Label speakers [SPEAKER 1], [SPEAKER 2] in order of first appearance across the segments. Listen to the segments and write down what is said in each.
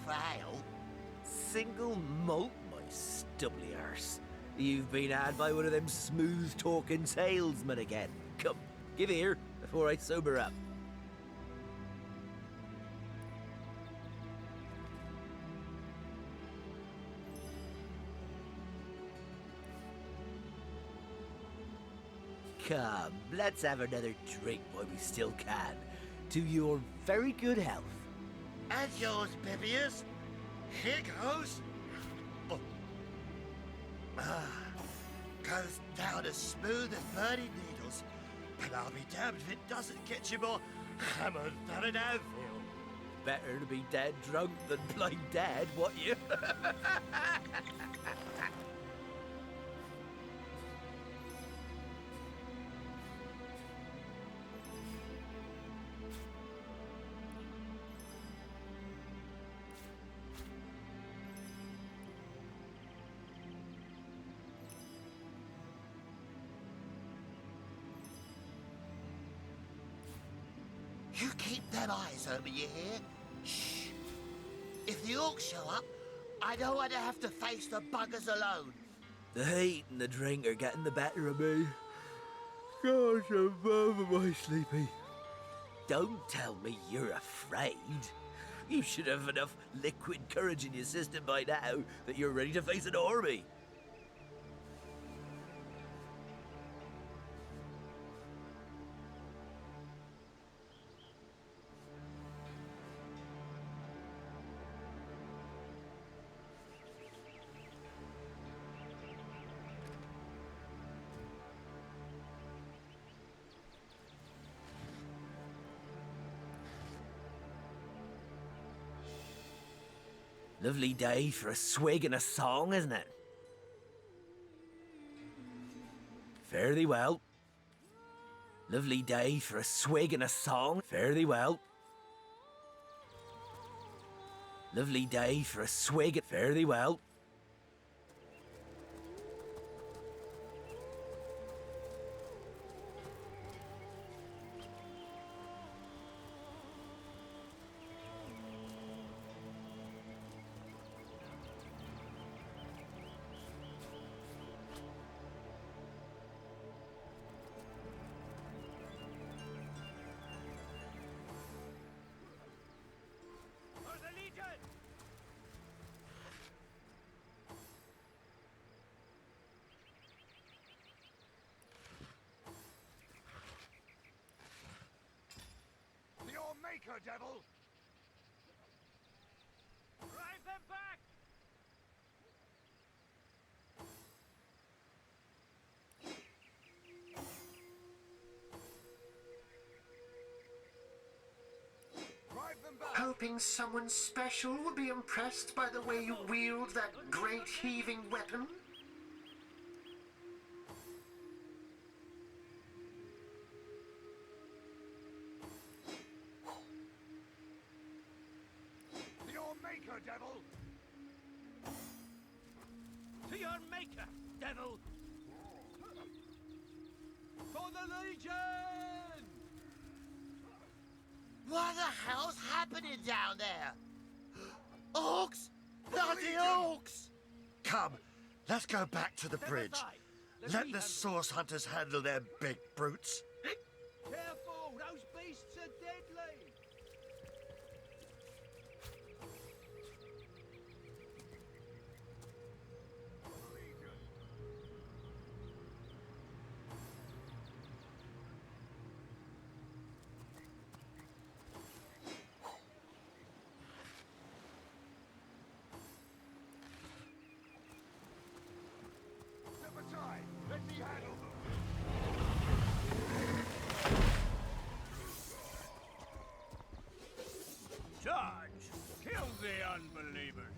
[SPEAKER 1] for ale?
[SPEAKER 2] Single malt, my stubbly arse. You've been had by one of them smooth-talking salesmen again. Come, give here, before I sober up. Come, let's have another drink while we still can. To your very good health.
[SPEAKER 1] And yours, Bibius. Here goes. Oh. Goes down as smooth as burning needles. And I'll be damned if it doesn't get you more hammered than an anvil.
[SPEAKER 2] Better to be dead drunk than blind dead, what you?
[SPEAKER 1] You keep them eyes open, you hear? Shh. If the orcs show up, I don't want to have to face the buggers alone.
[SPEAKER 2] The heat and the drink are getting the better of me. Gosh, I'm over my sleepy. Don't tell me you're afraid. You should have enough liquid courage in your system by now that you're ready to face an army. Lovely day for a swig and a song, isn't it? Fare thee well. Lovely day for a swig and a song. Fare thee well. Lovely day for a swig. Fare thee well.
[SPEAKER 3] Your maker, devil! Drive them back! Drive them back!
[SPEAKER 4] Hoping someone special would be impressed by the way you wield that great heaving weapon?
[SPEAKER 3] Maker, devil!
[SPEAKER 5] To your maker, devil! For the Legion!
[SPEAKER 1] What the hell's happening down there? Orcs! Bloody orcs! Come, let's go back to the bridge. Let the source hunters handle their big brutes.
[SPEAKER 5] Careful, those beasts are deadly!
[SPEAKER 3] Let me handle them!
[SPEAKER 5] Charge! Kill the unbelievers!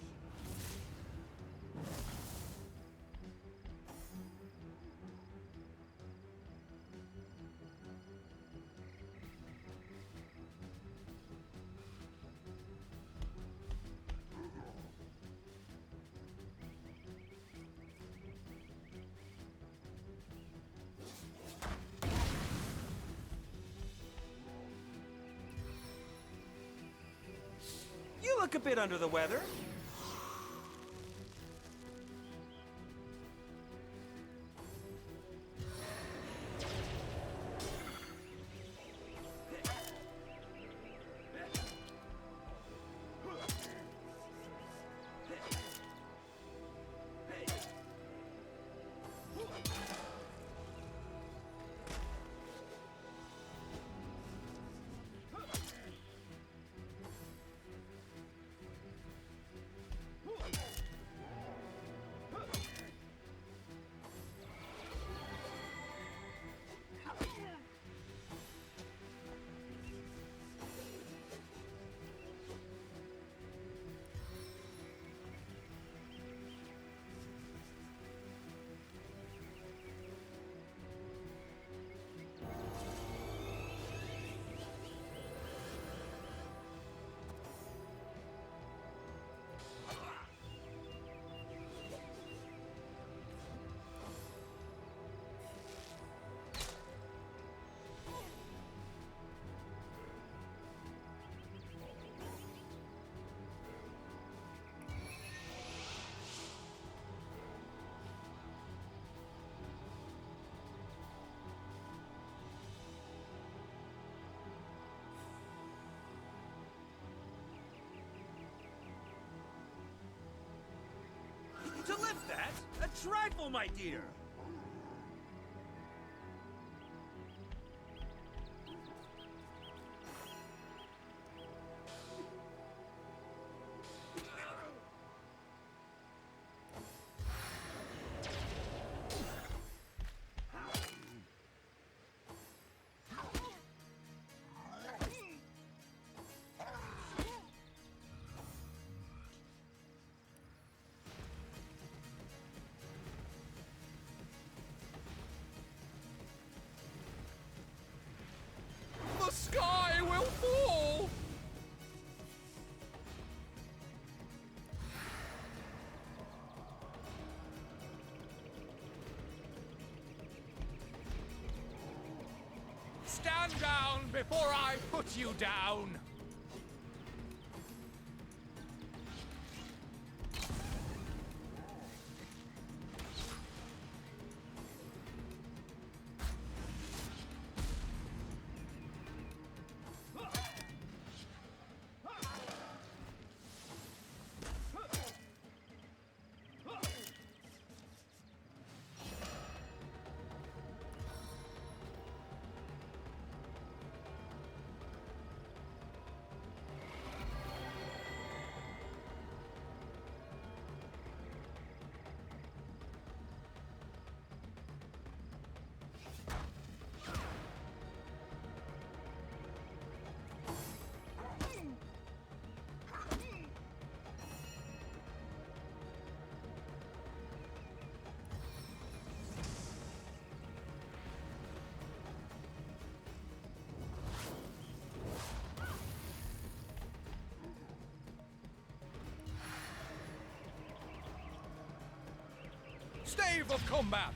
[SPEAKER 2] You
[SPEAKER 6] look a bit under the weather. To lift that? A trifle, my dear! The sky will fall! Stand down before I put you down! Stave of combat!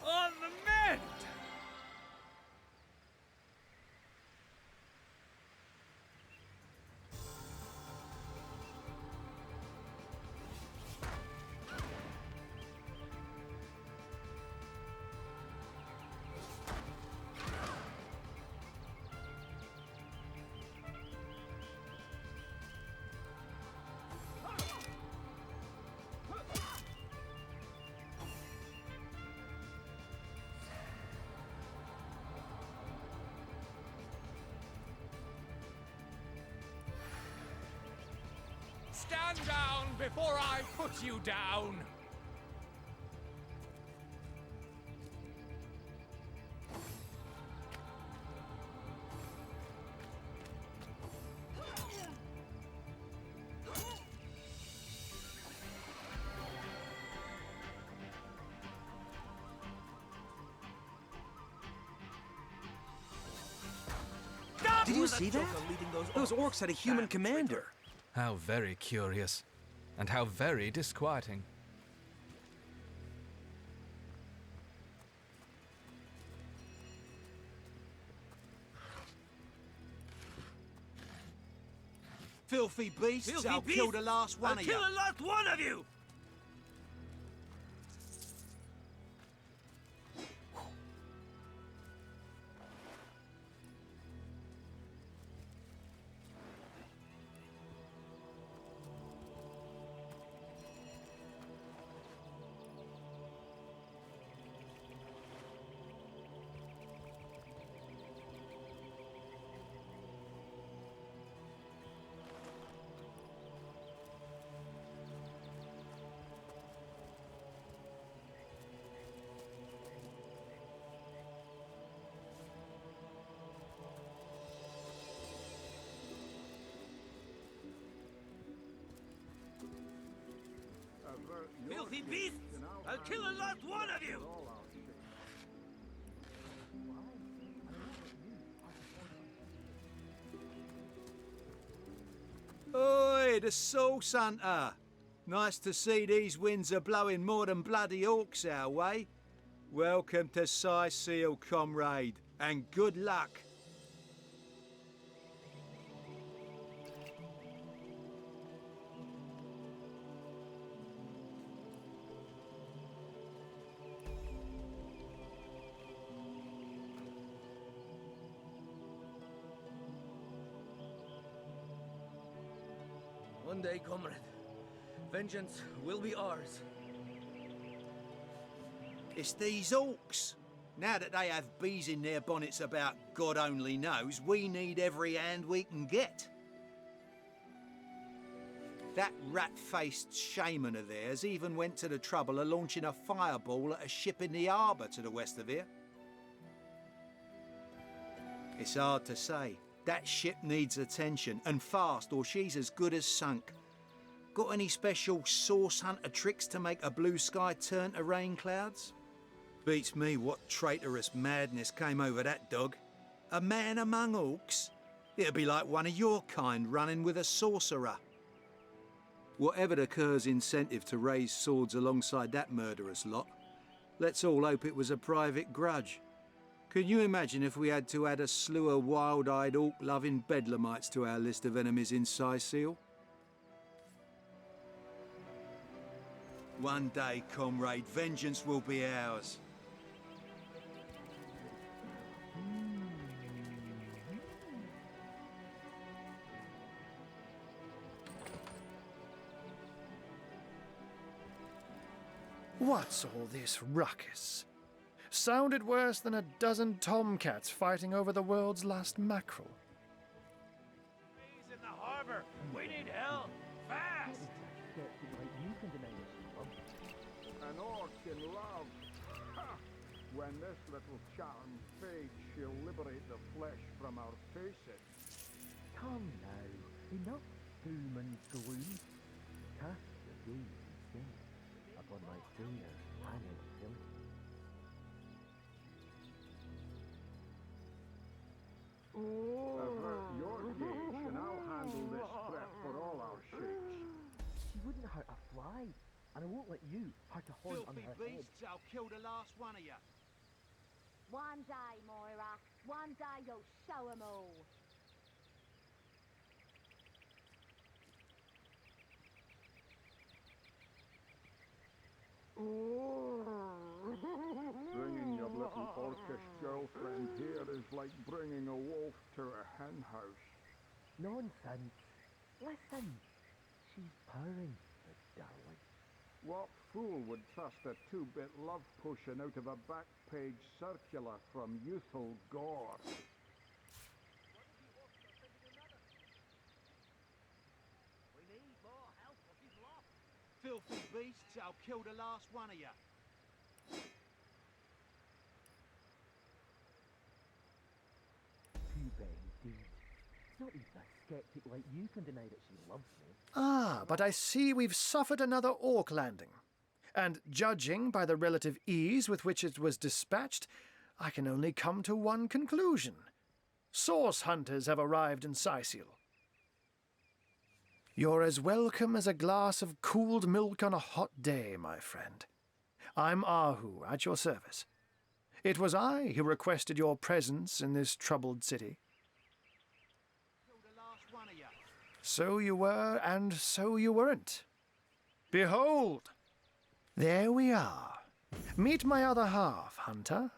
[SPEAKER 6] On the mend! Stand down before I put you down!
[SPEAKER 2] you see that? Those orcs had a human commander.
[SPEAKER 6] How very curious. And how very disquieting.
[SPEAKER 5] Filthy beasts, I'll kill the last one of you.
[SPEAKER 2] I'll kill the last one of you! Filthy beasts! I'll kill the last one of you!
[SPEAKER 5] Oi, the Sauce Hunter! Nice to see these winds are blowing more than bloody orcs our way. Welcome to Seal, comrade, and good luck.
[SPEAKER 2] One day, comrade, vengeance will be ours.
[SPEAKER 5] It's these orcs. Now that they have bees in their bonnets about God only knows, we need every hand we can get. That rat-faced shaman of theirs even went to the trouble of launching a fireball at a ship in the harbour to the west of here. It's hard to say. That ship needs attention, and fast, or she's as good as sunk. Got any special Sauce Hunter tricks to make a blue sky turn to rain clouds? Beats me what traitorous madness came over that dog. A man among orcs? It'd be like one of your kind running with a sorcerer. Whatever the cur's incentive to raise swords alongside that murderous lot, let's all hope it was a private grudge. Can you imagine if we had to add a slew of wild-eyed, orc-loving bedlamites to our list of enemies in Seal? One day, comrade, vengeance will be ours.
[SPEAKER 7] What's all this ruckus? Sounded worse than a dozen tomcats fighting over the world's last mackerel.
[SPEAKER 3] He's in the harbor. We need help. Fast.
[SPEAKER 8] An orc in love. Ha! When this little charm fades, she'll liberate the flesh from our faces.
[SPEAKER 9] Come now, enough doom and gloom. Cast your gaze instead upon my fair Hannah Hill.
[SPEAKER 8] Avert your gaze, and I'll handle this threat for all our shakes.
[SPEAKER 9] She wouldn't hurt a fly, and I won't let you hurt a horn on
[SPEAKER 5] Filthy
[SPEAKER 9] her head.
[SPEAKER 5] beasts, I'll kill the last one of you.
[SPEAKER 10] One day, Moira. One day you'll show 'em all.
[SPEAKER 8] Bringing your little orcish girlfriend here is like bringing a wolf to a hen house.
[SPEAKER 9] Nonsense. Listen. She's purring, the darling.
[SPEAKER 8] What fool would trust a two-bit love potion out of a back-page circular from youthful gore?
[SPEAKER 5] We need more help or she's lost. Filthy beasts, I'll kill the last one of you.
[SPEAKER 9] Too bad indeed. It's not even a skeptic like you can deny that she loves me.
[SPEAKER 7] Ah, but I see we've suffered another orc landing. And judging by the relative ease with which it was dispatched, I can only come to one conclusion. Source hunters have arrived in Sicil. You're as welcome as a glass of cooled milk on a hot day, my friend. I'm Ahu, at your service. It was I who requested your presence in this troubled city. So you were, and so you weren't. Behold! There we are. Meet my other half, Hunter.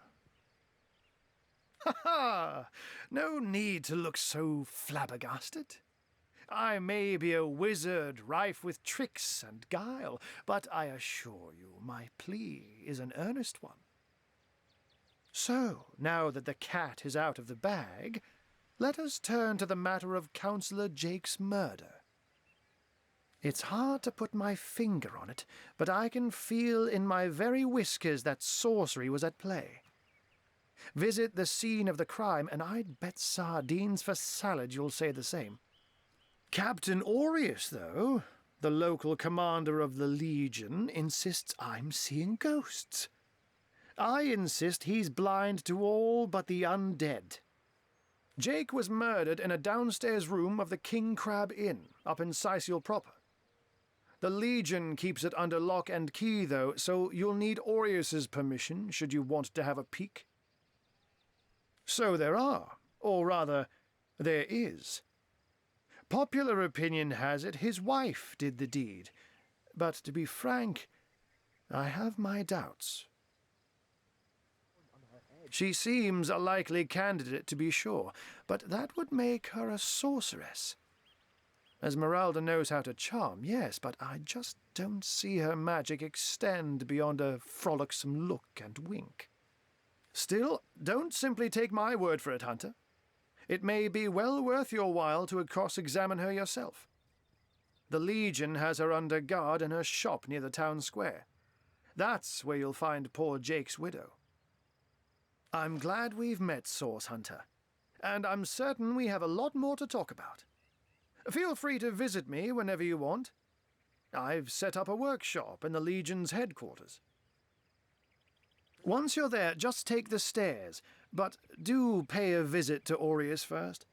[SPEAKER 7] Ha ha! No need to look so flabbergasted. I may be a wizard rife with tricks and guile, but I assure you my plea is an earnest one. So, now that the cat is out of the bag, let us turn to the matter of Councillor Jake's murder. It's hard to put my finger on it, but I can feel in my very whiskers that sorcery was at play. Visit the scene of the crime, and I'd bet sardines for salad you'll say the same. Captain Aureus, though, the local commander of the Legion, insists I'm seeing ghosts. I insist he's blind to all but the undead. Jake was murdered in a downstairs room of the King Crab Inn, up in Sicil proper. The Legion keeps it under lock and key, though, so you'll need Aureus's permission should you want to have a peek. So there are, or rather, there is. Popular opinion has it his wife did the deed, but to be frank, I have my doubts. She seems a likely candidate, to be sure, but that would make her a sorceress. Esmeralda knows how to charm, yes, but I just don't see her magic extend beyond a frolicsome look and wink. Still, don't simply take my word for it, Hunter. It may be well worth your while to cross-examine her yourself. The Legion has her under guard in her shop near the town square. That's where you'll find poor Jake's widow. I'm glad we've met, Source Hunter, and I'm certain we have a lot more to talk about. Feel free to visit me whenever you want. I've set up a workshop in the Legion's headquarters. Once you're there, just take the stairs, but do pay a visit to Aureus first.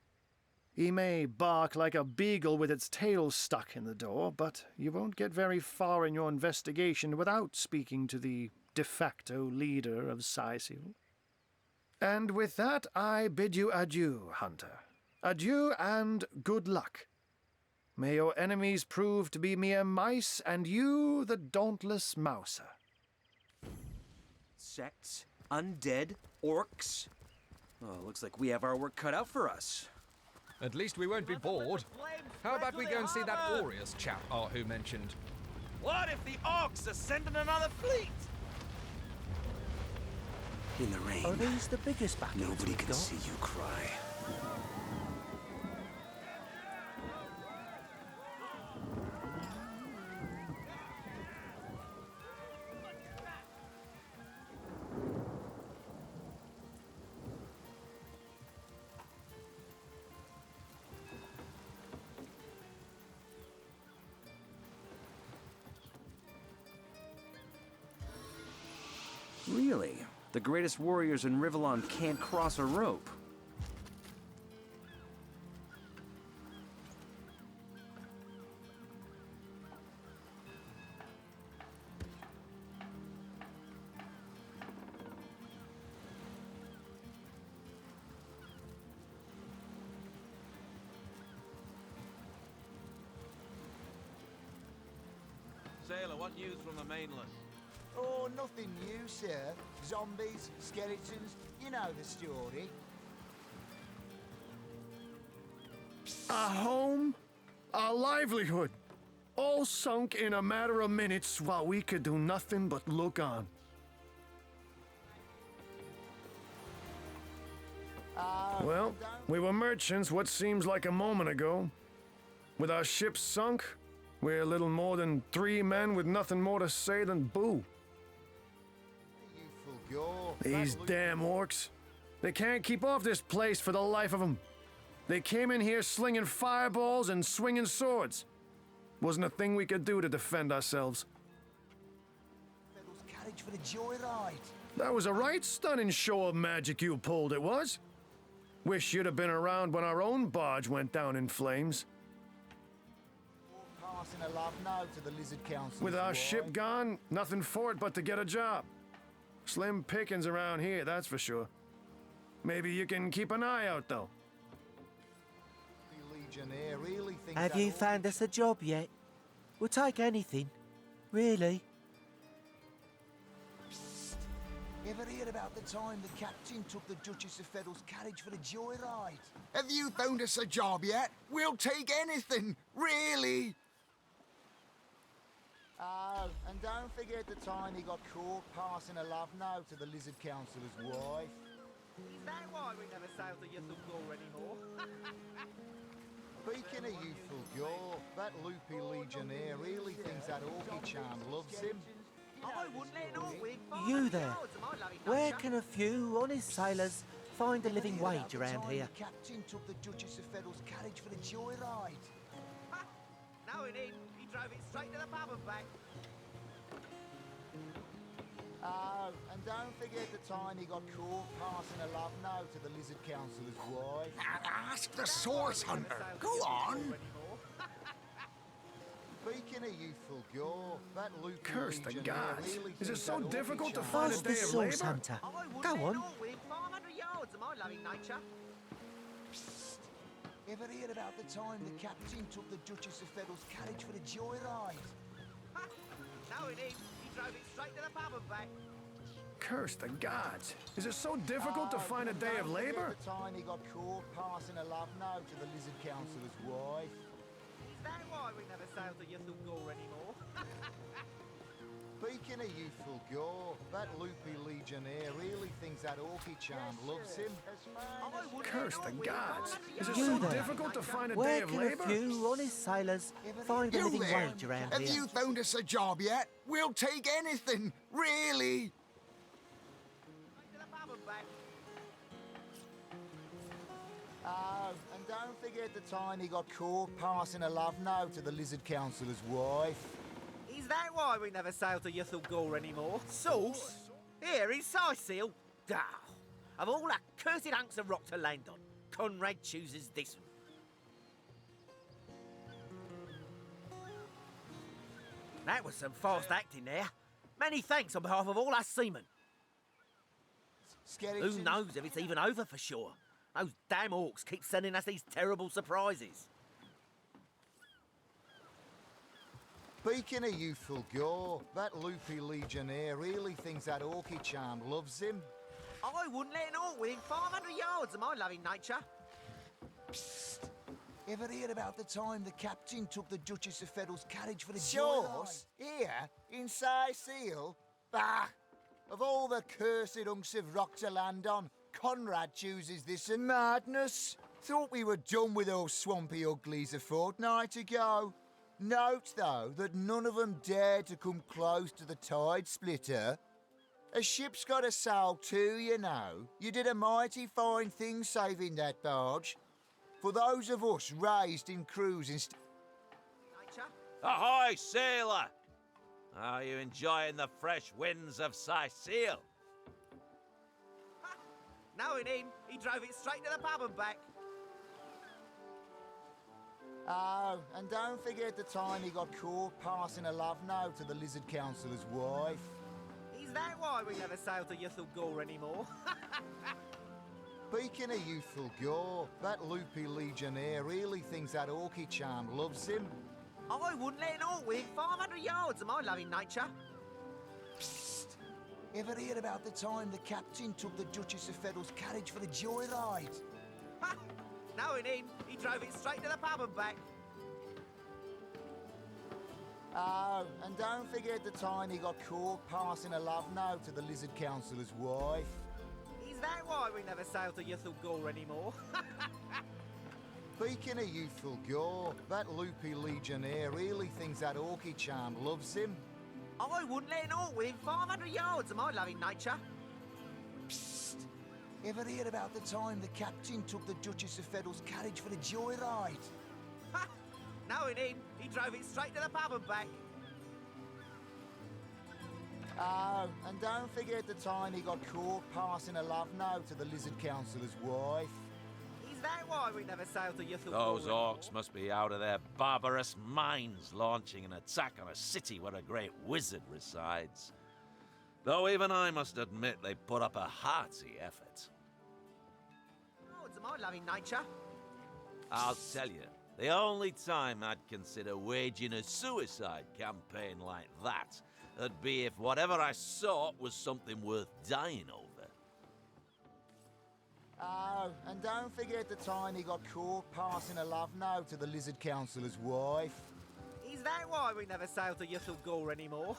[SPEAKER 7] He may bark like a beagle with its tail stuck in the door, but you won't get very far in your investigation without speaking to the de facto leader of Sicil. And with that, I bid you adieu, Hunter. Adieu and good luck. May your enemies prove to be mere mice, and you the dauntless mouser.
[SPEAKER 2] Sects, undead, orcs. Oh, looks like we have our work cut out for us.
[SPEAKER 6] At least we won't be bored. How about we go and see that Aureus chap Ahu mentioned?
[SPEAKER 3] What if the orcs are sending another fleet?
[SPEAKER 2] In the rain.
[SPEAKER 9] Are these the biggest battles
[SPEAKER 2] Nobody
[SPEAKER 9] we've
[SPEAKER 2] can
[SPEAKER 9] got?
[SPEAKER 2] see you cry. Really? The greatest warriors in Rivellon can't cross a rope.
[SPEAKER 3] Sailor, what news from the mainland?
[SPEAKER 11] Oh, nothing new, sir. Zombies, skeletons, you know the story.
[SPEAKER 7] A home, a livelihood, all sunk in a matter of minutes while we could do nothing but look on. Well, we were merchants what seems like a moment ago. With our ship sunk, we're little more than 3 men with nothing more to say than boo. These damn orcs. They can't keep off this place for the life of them. They came in here slinging fireballs and swinging swords. Wasn't a thing we could do to defend ourselves.
[SPEAKER 11] Carriage for the joyride.
[SPEAKER 7] That was a right stunning show of magic you pulled, it was. Wish you'd have been around when our own barge went down in flames.
[SPEAKER 11] Passing a love note to the Lizard Council.
[SPEAKER 7] With our ship gone, nothing for it but to get a job. Slim pickings around here, that's for sure. Maybe you can keep an eye out, though.
[SPEAKER 11] Legionnaire really thinks
[SPEAKER 2] Have
[SPEAKER 11] that
[SPEAKER 2] you
[SPEAKER 11] all
[SPEAKER 2] found us a job yet? We'll take anything. Really?
[SPEAKER 11] Psst. Ever hear about the time the captain took the Duchess of Federal's carriage for a joyride?
[SPEAKER 12] Have you found us a job yet? We'll take anything, really.
[SPEAKER 11] Oh, and don't forget the time he got caught passing a love note to the Lizard Councillor's wife.
[SPEAKER 3] Is that why we never sail to YecchyBird anymore?
[SPEAKER 11] Speaking of youthful gore, that loopy legionnaire really thinks that orchid charm loves him.
[SPEAKER 3] I wouldn't let no wig
[SPEAKER 2] You there? Where can a few honest sailors find a living wage around here?
[SPEAKER 11] The captain took the Duchess of Federal's carriage for a joyride.
[SPEAKER 3] No, he didn't. He drove it straight to the pub and back.
[SPEAKER 11] Oh, and don't forget the time he got caught passing a love note to the Lizard Councillor's wife.
[SPEAKER 12] Ask the source hunter. Go on.
[SPEAKER 11] Speaking of youthful gore, that loopy
[SPEAKER 7] Curse the
[SPEAKER 11] legionnaire
[SPEAKER 7] gods.
[SPEAKER 11] really
[SPEAKER 7] Is it
[SPEAKER 11] thinks
[SPEAKER 7] so
[SPEAKER 11] that
[SPEAKER 7] difficult to
[SPEAKER 11] orchid
[SPEAKER 7] find a
[SPEAKER 2] What's
[SPEAKER 11] charm
[SPEAKER 2] the
[SPEAKER 7] day of
[SPEAKER 2] source
[SPEAKER 7] labor?
[SPEAKER 2] hunter?
[SPEAKER 3] I wouldn't
[SPEAKER 2] Go
[SPEAKER 3] let
[SPEAKER 2] on.
[SPEAKER 3] no wig 500 yards of my loving nature.
[SPEAKER 11] Psst. Ever hear about the time the captain took the Duchess of Federal's carriage for a joyride?
[SPEAKER 3] No, he didn't. He drove it straight to the pub and back.
[SPEAKER 7] Curse the gods. Is it so difficult to find a day of
[SPEAKER 11] Don't forget
[SPEAKER 7] labor?
[SPEAKER 11] the time he got caught passing a love note to the Lizard Councillor's wife.
[SPEAKER 3] Is that why we never sail to YecchyBird anymore?
[SPEAKER 11] Speaking of youthful gore, that loopy legionnaire really thinks that orchid charm loves him.
[SPEAKER 7] Curse the gods. Is it
[SPEAKER 2] You
[SPEAKER 7] so
[SPEAKER 2] there?
[SPEAKER 7] difficult to find a day
[SPEAKER 2] Where
[SPEAKER 7] of
[SPEAKER 2] can
[SPEAKER 7] labor?
[SPEAKER 2] a few honest sailors find a
[SPEAKER 12] You
[SPEAKER 2] living
[SPEAKER 12] there?
[SPEAKER 2] wage around
[SPEAKER 12] Have
[SPEAKER 2] here?
[SPEAKER 12] you found us a job yet? We'll take anything, really.
[SPEAKER 3] Straight to the pub and back.
[SPEAKER 11] Oh, and don't forget the time he got caught passing a love note to the Lizard Councillor's wife.
[SPEAKER 3] Is that why we never sail to YecchyBird anymore? Sauce? Here in Sicil? Ah, of all that cursed hunks of rock to land on, Conrad chooses this one. That was some fast acting there. Many thanks on behalf of all us seamen. Who knows if it's even over for sure? Those damn orcs keep sending us these terrible surprises.
[SPEAKER 11] Speaking of youthful gore, that loopy legionnaire really thinks that orchid charm loves him.
[SPEAKER 3] I wouldn't let an orc within 500 yards of my loving nature.
[SPEAKER 11] Psst. Ever hear about the time the captain took the Duchess of Federal's carriage for the
[SPEAKER 12] Sauce?
[SPEAKER 11] joyride? Here, in Sicil? Bah! Of all the cursed hunks of rock to land on, Conrad chooses this and madness. Thought we were done with those swampy uglies a fortnight ago. Note, though, that none of them dared to come close to the tide splitter. A ship's got to sail too, you know. You did a mighty fine thing saving that barge. For those of us raised in cruising...
[SPEAKER 3] Nature?
[SPEAKER 13] Ahoy, sailor! Are you enjoying the fresh winds of Sicil?
[SPEAKER 3] No, he didn't. He drove it straight to the pub and back.
[SPEAKER 11] Oh, and don't forget the time he got caught passing a love note to the Lizard Councillor's wife.
[SPEAKER 3] Is that why we never sail to YecchyBird anymore?
[SPEAKER 11] Speaking of youthful gore, that loopy legionnaire really thinks that orchid charm loves him.
[SPEAKER 3] I wouldn't let an orc within 500 yards of my loving nature.
[SPEAKER 11] Psst. Ever hear about the time the captain took the Duchess of Federal's carriage for a joyride?
[SPEAKER 3] No, he didn't. He drove it straight to the pub and back.
[SPEAKER 11] Oh, and don't forget the time he got caught passing a love note to the Lizard Councillor's wife.
[SPEAKER 3] Is that why we never sail to YecchyBird anymore?
[SPEAKER 11] Speaking of youthful gore, that loopy legionnaire really thinks that orchid charm loves him.
[SPEAKER 3] I wouldn't let an orc within 500 yards of my loving nature.
[SPEAKER 11] Psst. Ever hear about the time the captain took the Duchess of Federal's carriage for a joyride?
[SPEAKER 3] No, he didn't. He drove it straight to the pub and back.
[SPEAKER 11] Oh, and don't forget the time he got caught passing a love note to the Lizard Councillor's wife.
[SPEAKER 3] that why we never sailed to Yuthel?
[SPEAKER 13] Those orcs must be out of their barbarous minds launching an attack on a city where a great wizard resides. Though even I must admit they put up a hearty effort.
[SPEAKER 3] Oh, it's my loving nature.
[SPEAKER 13] I'll tell you, the only time I'd consider waging a suicide campaign like that would be if whatever I sought was something worth dying over.
[SPEAKER 11] Oh, and don't forget the time he got caught passing a love note to the Lizard Councillor's wife.
[SPEAKER 3] Is that why we never sailed to Yuthel anymore?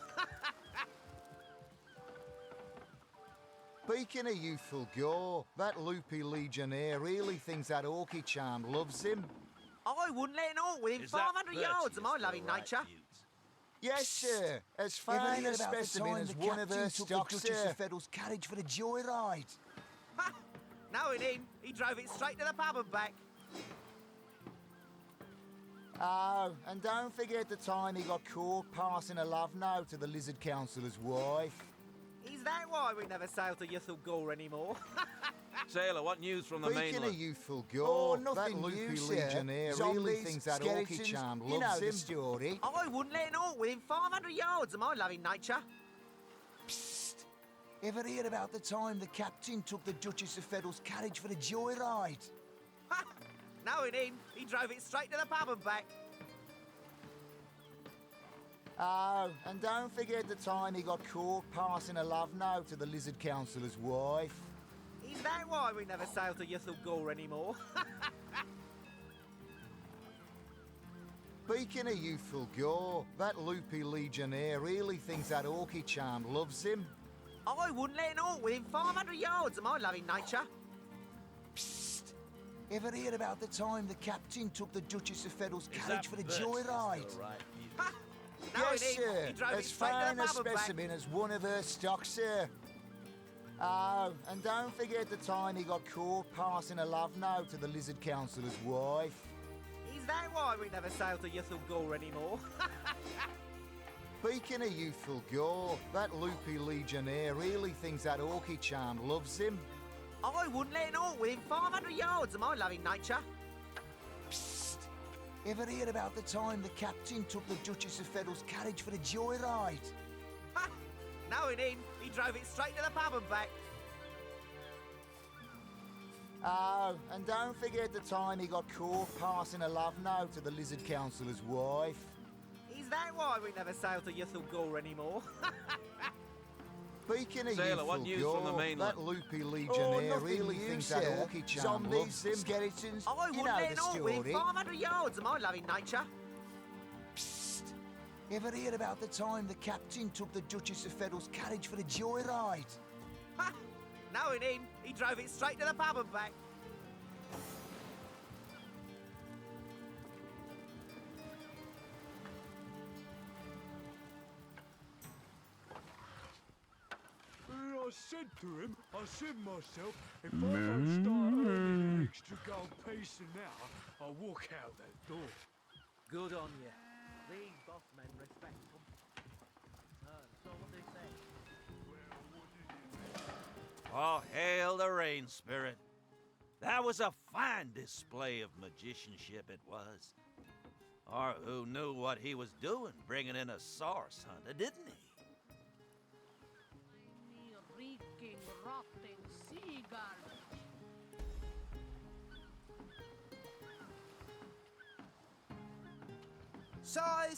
[SPEAKER 11] Speaking of youthful gore, that loopy legionnaire really thinks that orky charm loves him.
[SPEAKER 3] I wouldn't let an orc within
[SPEAKER 13] Is that
[SPEAKER 3] 500 yards of my loving nature.
[SPEAKER 11] Yes, sir. As fine a specimen as one of her stock, sir. Federal's carriage for the joyride.
[SPEAKER 3] Ha! Knowing him, he drove it straight to the pub and back.
[SPEAKER 11] Oh, and don't forget the time he got caught passing a love note to the Lizard Councillor's wife.
[SPEAKER 3] Is that why we never sailed to Yuthel anymore?
[SPEAKER 13] Sailor, what news from the
[SPEAKER 11] Speaking
[SPEAKER 13] mainland?
[SPEAKER 11] of youthful gore,
[SPEAKER 12] nothing
[SPEAKER 11] that loopy
[SPEAKER 12] new, sir.
[SPEAKER 11] legionnaire really
[SPEAKER 12] Zombies,
[SPEAKER 11] thinks that orky
[SPEAKER 12] skeletons,
[SPEAKER 11] charm
[SPEAKER 12] you know
[SPEAKER 11] loves
[SPEAKER 12] the
[SPEAKER 11] him.
[SPEAKER 12] story.
[SPEAKER 3] I wouldn't let an orc within 500 yards of my loving nature.
[SPEAKER 11] Psst! Ever hear about the time the captain took the Duchess of Federal's carriage for the joyride?
[SPEAKER 3] Ha! Knowing him, he drove it straight to the pub and back.
[SPEAKER 11] Oh, and don't forget the time he got caught passing a love note to the Lizard Councillor's wife.
[SPEAKER 3] Is that why we never sailed to Yuthel anymore?
[SPEAKER 11] Speaking of youthful gore, that loopy legionnaire really thinks that orky charm loves him.
[SPEAKER 3] I wouldn't let an orc within 500 yards of my loving nature.
[SPEAKER 11] Psst! Ever hear about the time the captain took the Duchess of Federal's
[SPEAKER 13] Is
[SPEAKER 11] carriage for the
[SPEAKER 13] that bird
[SPEAKER 11] joyride?
[SPEAKER 13] still right?
[SPEAKER 3] Ha! Knowing
[SPEAKER 11] Yes,
[SPEAKER 3] him,
[SPEAKER 11] sir.
[SPEAKER 3] he drove it
[SPEAKER 11] As
[SPEAKER 3] straight to
[SPEAKER 11] fine
[SPEAKER 3] the
[SPEAKER 11] a
[SPEAKER 3] pub and back.
[SPEAKER 11] specimen as one of her stock, sir. Oh, and don't forget the time he got caught passing a love note to the Lizard Councillor's wife.
[SPEAKER 3] Is that why we never sailed to Yuthel anymore?
[SPEAKER 11] Speaking of youthful gore, that loopy legionnaire really thinks that orky charm loves him.
[SPEAKER 3] I wouldn't let an orc within 500 yards of my loving nature.
[SPEAKER 11] Psst! Ever hear about the time the captain took the Duchess of Federal's carriage for the joyride?
[SPEAKER 3] Ha! Knowing him, he drove it straight to the pub and back.
[SPEAKER 11] Oh, and don't forget the time he got caught passing a love note to the Lizard Councillor's wife.
[SPEAKER 3] Is that why we never sailed to Yuthel anymore?
[SPEAKER 11] Speaking of
[SPEAKER 13] Sailor, what
[SPEAKER 11] youthful
[SPEAKER 13] news
[SPEAKER 11] gore,
[SPEAKER 13] from the mainland?
[SPEAKER 11] that loopy legionnaire
[SPEAKER 12] nothing
[SPEAKER 11] really
[SPEAKER 12] new,
[SPEAKER 11] thinks
[SPEAKER 12] sir.
[SPEAKER 11] that orky charm
[SPEAKER 12] Zombies,
[SPEAKER 11] loves him.
[SPEAKER 12] skeletons,
[SPEAKER 3] I
[SPEAKER 12] you
[SPEAKER 3] wouldn't
[SPEAKER 12] know
[SPEAKER 3] let
[SPEAKER 12] the
[SPEAKER 3] an orc within
[SPEAKER 12] story.
[SPEAKER 3] 500 yards of my loving nature.
[SPEAKER 11] Psst! Ever hear about the time the captain took the Duchess of Federal's carriage for the joyride?
[SPEAKER 3] Ha! Knowing him, he drove it straight to the pub and back.
[SPEAKER 8] I said to him, I said myself, if I don't start earning an extra gold piece an hour, I'll walk out that door.
[SPEAKER 2] Good on you. These boss men respect them. So what they say?
[SPEAKER 13] Oh, hail the rain spirit. That was a fine display of magicianship, it was. Or who knew what he was doing, bringing in a source hunter, didn't he?
[SPEAKER 10] Reeking, rotting sea garbage.
[SPEAKER 3] Size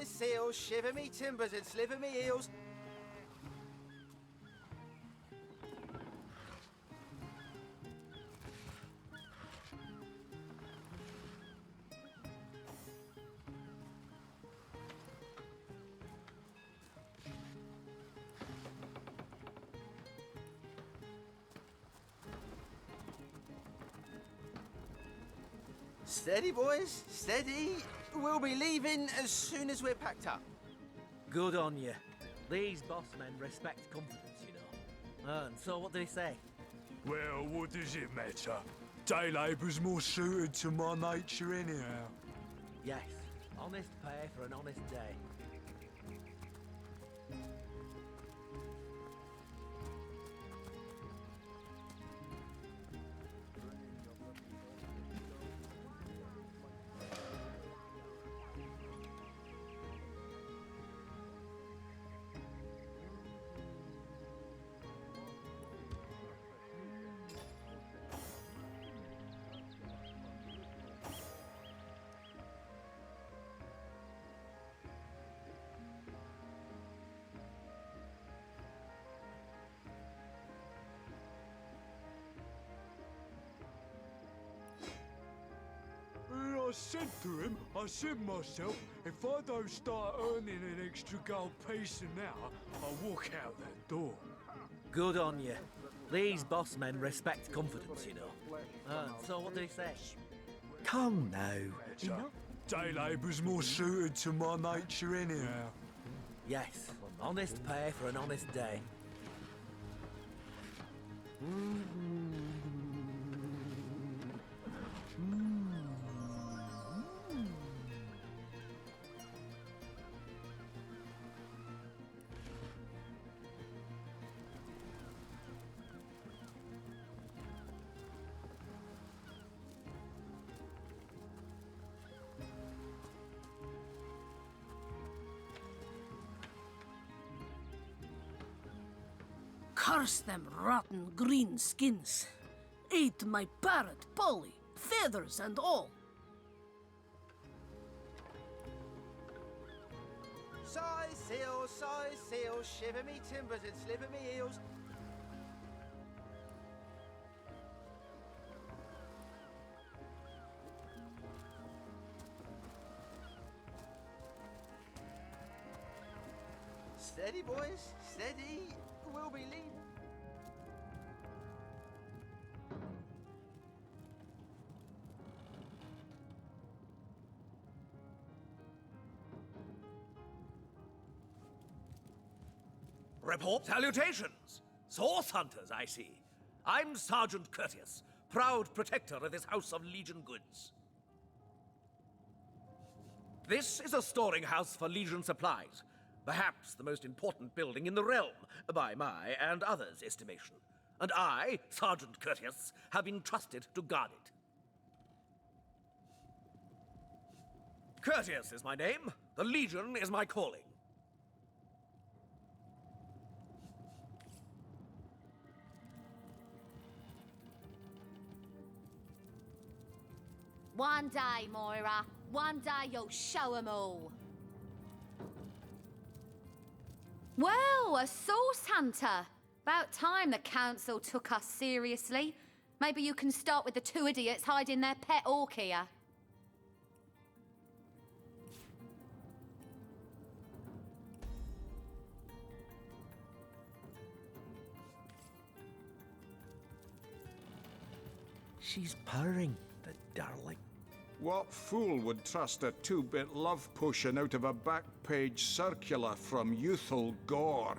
[SPEAKER 3] seal, shiver me timbers and sliver me heels. Steady, boys, steady. We'll be leaving as soon as we're packed up.
[SPEAKER 2] Good on you. These boss men respect confidence, you know. And so what did he say?
[SPEAKER 8] Well, what does it matter? Day labour's more suited to my nature anyhow.
[SPEAKER 2] Yes, honest pay for an honest day.
[SPEAKER 14] said to him, I said myself, if I don't start earning an extra gold piece an hour, I'll walk out that door.
[SPEAKER 3] Good on you. These boss men respect confidence, you know. So what did he say?
[SPEAKER 2] Come now.
[SPEAKER 14] Day labour's more suited to my nature anyhow.
[SPEAKER 3] Yes, honest pay for an honest day.
[SPEAKER 15] Curse them rotten green skins. Ate my parrot, Polly, feathers and all.
[SPEAKER 3] Size seal, shiver me timbers and sliver me heels. Steady, boys, steady. We'll be leading.
[SPEAKER 16] Report. Salutations! Source hunters, I see. I'm Sergeant Courteous, proud protector of this house of Legion goods. This is a storing house for Legion supplies, perhaps the most important building in the realm, by my and others' estimation. And I, Sergeant Courteous, have been trusted to guard it. Courteous is my name. The Legion is my calling.
[SPEAKER 10] One day, Moira. One day you'll show 'em all. Well, a source hunter. About time the council took us seriously. Maybe you can start with the two idiots hiding their pet orc here.
[SPEAKER 2] She's purring, the darling.
[SPEAKER 8] What fool would trust a two-bit love potion out of a back-page circular from youthful gore?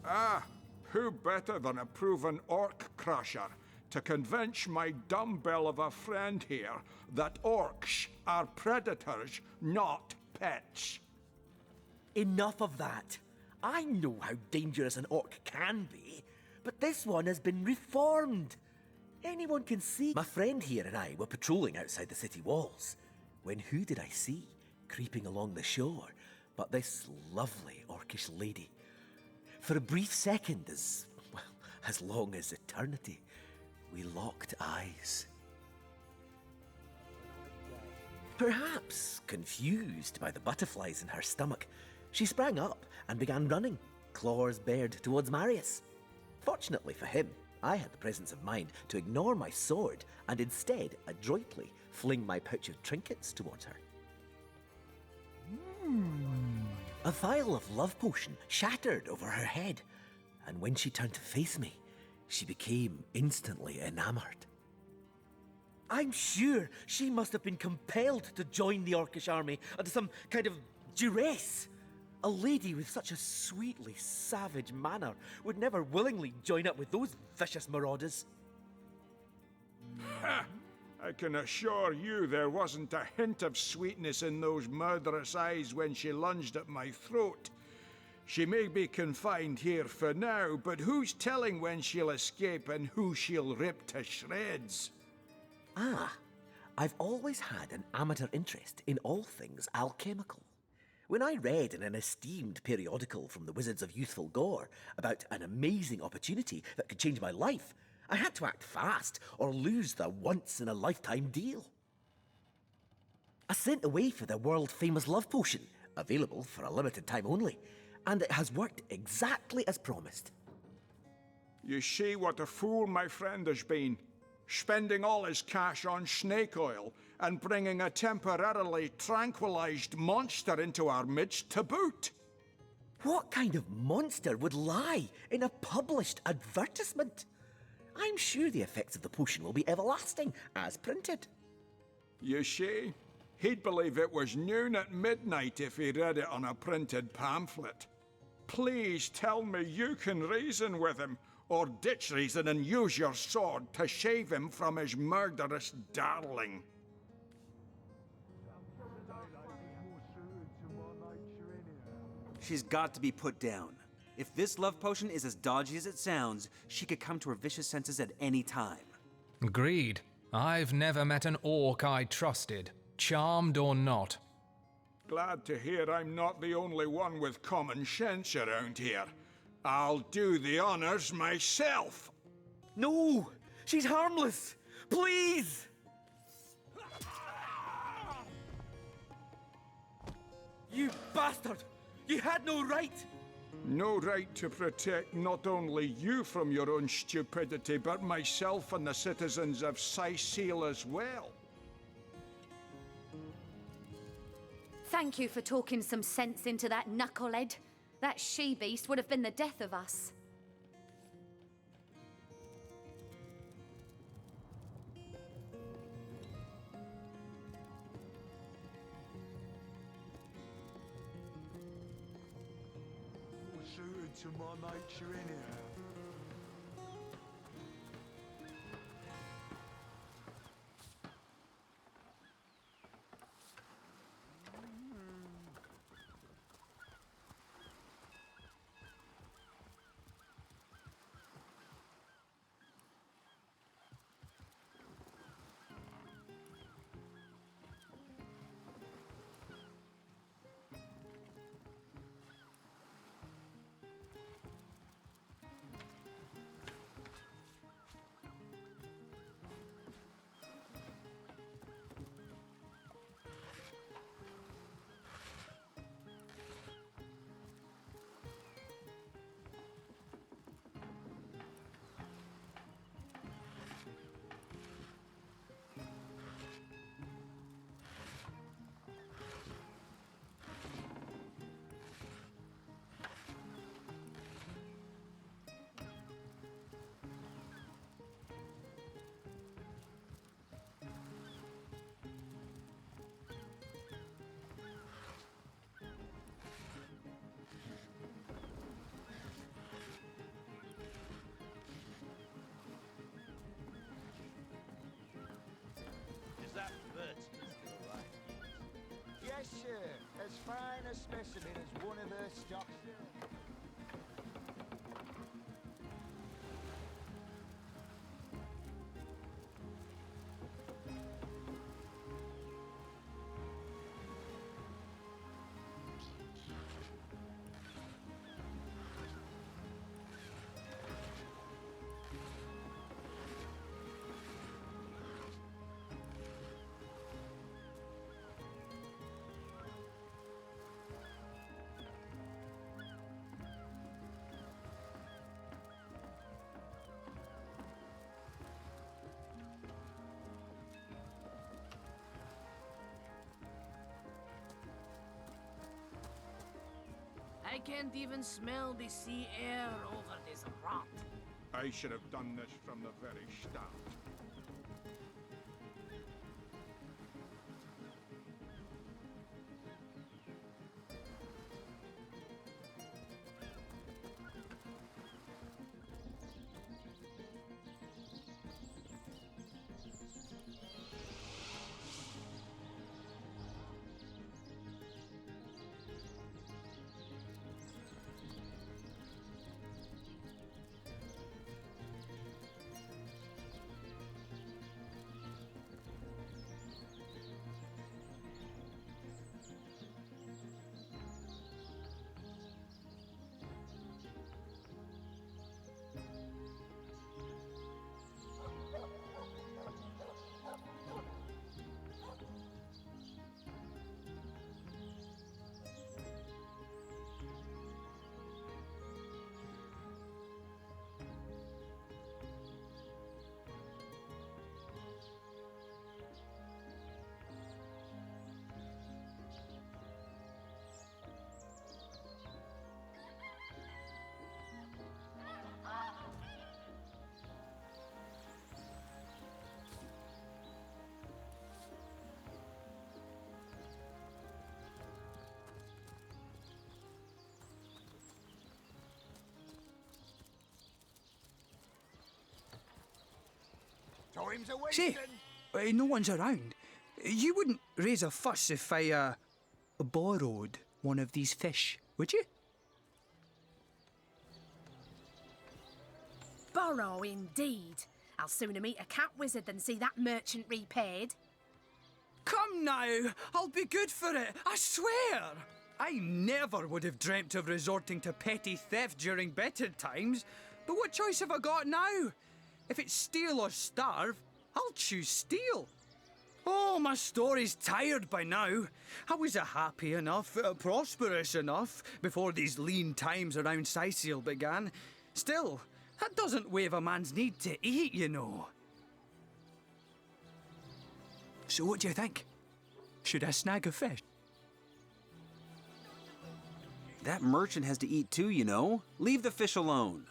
[SPEAKER 8] Ah, who better than a proven orc crusher to convince my dumbbell of a friend here that orcs are predators, not pets?
[SPEAKER 2] Enough of that. I know how dangerous an orc can be, but this one has been reformed. Anyone can see. My friend here and I were patrolling outside the city walls, when who did I see creeping along the shore but this lovely orcish lady? For a brief second, as long as eternity, we locked eyes. Perhaps confused by the butterflies in her stomach, she sprang up and began running, claws bared towards Marius. Fortunately for him, I had the presence of mind to ignore my sword and instead adroitly fling my pouch of trinkets towards her. A vial of love potion shattered over her head, and when she turned to face me, she became instantly enamored. I'm sure she must have been compelled to join the Orcish army under some kind of duress. A lady with such a sweetly savage manner would never willingly join up with those vicious marauders.
[SPEAKER 8] Ha! I can assure you there wasn't a hint of sweetness in those murderous eyes when she lunged at my throat. She may be confined here for now, but who's telling when she'll escape and who she'll rip to shreds?
[SPEAKER 2] Ah, I've always had an amateur interest in all things alchemical. When I read in an esteemed periodical from the Wizards of Youthful Gore about an amazing opportunity that could change my life, I had to act fast or lose the once-in-a-lifetime deal. I sent away for the world-famous love potion, available for a limited time only, and it has worked exactly as promised.
[SPEAKER 8] You see what a fool my friend has been. spending all his cash on snake oil and bringing a temporarily tranquilized monster into our midst to boot.
[SPEAKER 2] What kind of monster would lie in a published advertisement? I'm sure the effects of the potion will be everlasting, as printed.
[SPEAKER 8] You see, he'd believe it was noon at midnight if he read it on a printed pamphlet. Please tell me you can reason with him, or ditch reason and use your sword to shave him from his murderous darling.
[SPEAKER 17] She's got to be put down. If this love potion is as dodgy as it sounds, she could come to her vicious senses at any time.
[SPEAKER 6] Agreed. I've never met an orc I trusted, charmed or not.
[SPEAKER 8] Glad to hear I'm not the only one with common sense around here. I'll do the honors myself.
[SPEAKER 2] No! She's harmless! Please! You bastard! You had no right!
[SPEAKER 8] No right to protect not only you from your own stupidity, but myself and the citizens of Sicil as well.
[SPEAKER 10] Thank you for talking some sense into that knucklehead. That she-beast would have been the death of us.
[SPEAKER 14] Suited to my nature anyhow.
[SPEAKER 13] That bird's still alive.
[SPEAKER 11] Yes, sir. As fine a specimen as one of her stock.
[SPEAKER 15] I can't even smell the sea air over this rot.
[SPEAKER 8] I should have done this from the very start.
[SPEAKER 11] Time's a
[SPEAKER 18] Say,
[SPEAKER 11] wasting.
[SPEAKER 18] no one's around. You wouldn't raise a fuss if I, borrowed one of these fish, would you?
[SPEAKER 15] Borrow indeed. I'll sooner meet a cat wizard than see that merchant repaid.
[SPEAKER 18] Come now, I'll be good for it, I swear! I never would have dreamt of resorting to petty theft during better times, but what choice have I got now? If it's steal or starve, I'll choose steal. Oh, my story's tired by now. I was happy enough, prosperous enough, before these lean times around Sicil began. Still, that doesn't waive a man's need to eat, you know. So what do you think? Should I snag a fish?
[SPEAKER 17] That merchant has to eat too, you know. Leave the fish alone.